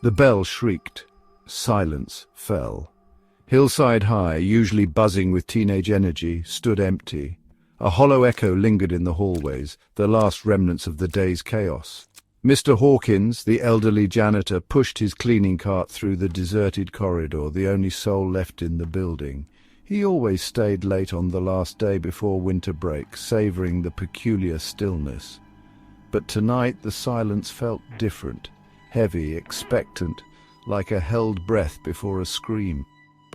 The bell shrieked. Silence fell. Hillside High, usually buzzing with teenage energy, stood empty. A hollow echo lingered in the hallways, the last remnants of the day's chaos. Mr. Hawkins, the elderly janitor, pushed his cleaning cart through the deserted corridor, the only soul left in the building. He always stayed late on the last day before winter break, savouring the peculiar stillness. But tonight the silence felt different, heavy, expectant, like a held breath before a scream.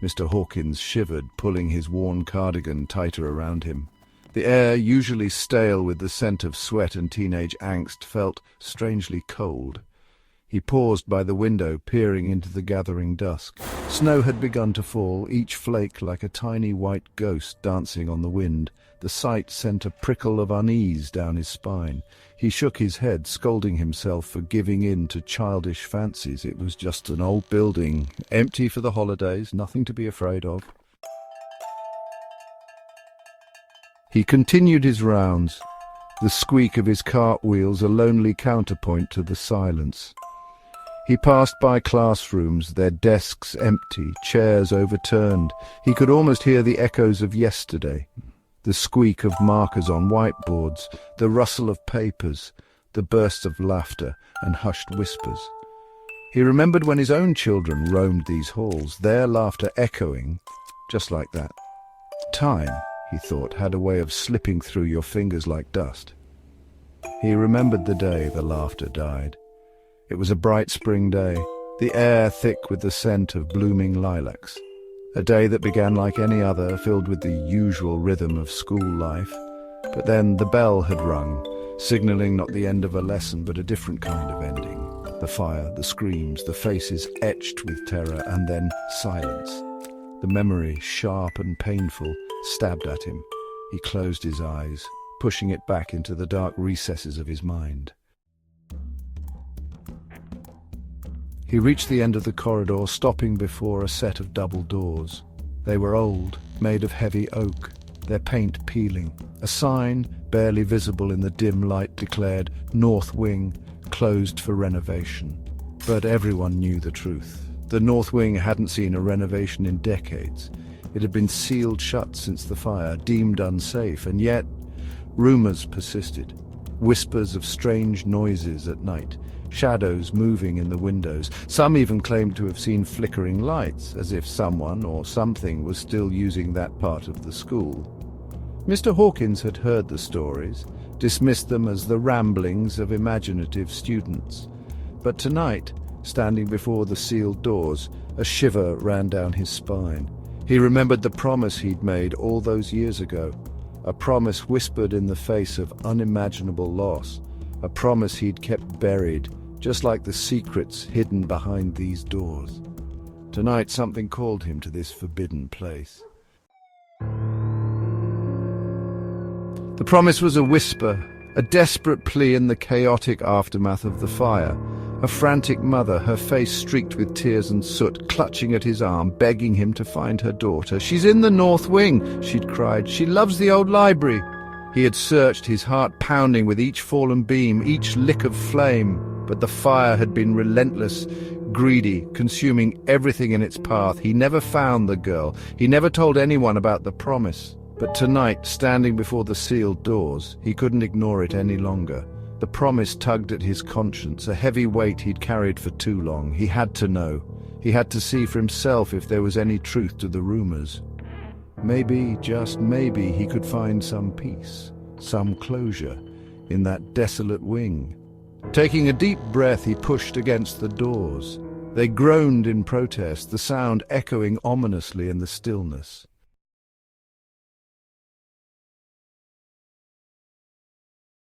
Mr. Hawkins shivered, pulling his worn cardigan tighter around him. The air, usually stale with the scent of sweat and teenage angst, felt strangely cold. He paused by the window, peering into the gathering dusk. Snow had begun to fall, each flake like a tiny white ghost dancing on the wind. The sight sent a prickle of unease down his spine. He shook his head, scolding himself for giving in to childish fancies. It was just an old building, empty for the holidays, nothing to be afraid of. He continued his rounds, the squeak of his cartwheels a lonely counterpoint to the silence. He passed by classrooms, their desks empty, chairs overturned. He could almost hear the echoes of yesterday, the squeak of markers on whiteboards, the rustle of papers, the bursts of laughter and hushed whispers. He remembered when his own children roamed these halls, their laughter echoing just like that. Time, he thought, had a way of slipping through your fingers like dust. He remembered the day the laughter died. It was a bright spring day, the air thick with the scent of blooming lilacs. A day that began like any other, filled with the usual rhythm of school life. But then the bell had rung, signalling not the end of a lesson, but a different kind of ending. The fire, the screams, the faces etched with terror, and then silence. The memory, sharp and painful, stabbed at him. He closed his eyes, pushing it back into the dark recesses of his mind. He reached the end of the corridor, stopping before a set of double doors. They were old, made of heavy oak, their paint peeling. A sign, barely visible in the dim light, declared, "North Wing, closed for renovation." But everyone knew the truth. The North Wing hadn't seen a renovation in decades. It had been sealed shut since the fire, deemed unsafe, and yet rumors persisted. Whispers of strange noises at night, shadows moving in the windows. Some even claimed to have seen flickering lights, as if someone or something was still using that part of the school. Mr. Hawkins had heard the stories, dismissed them as the ramblings of imaginative students. But tonight, standing before the sealed doors, a shiver ran down his spine. He remembered the promise he'd made all those years ago, a promise whispered in the face of unimaginable loss, a promise he'd kept buried, just like the secrets hidden behind these doors. Tonight something called him to this forbidden place. The promise was a whisper, a desperate plea in the chaotic aftermath of the fire. A frantic mother, her face streaked with tears and soot, clutching at his arm, begging him to find her daughter. "She's in the North Wing," she'd cried. "She loves the old library." He had searched, his heart pounding with each fallen beam, each lick of flame. But the fire had been relentless, greedy, consuming everything in its path. He never found the girl. He never told anyone about the promise. But tonight, standing before the sealed doors, he couldn't ignore it any longer. The promise tugged at his conscience, a heavy weight he'd carried for too long. He had to know. He had to see for himself if there was any truth to the rumors. Maybe, just maybe, he could find some peace, some closure, in that desolate wing. Taking a deep breath, he pushed against the doors. They groaned in protest, the sound echoing ominously in the stillness.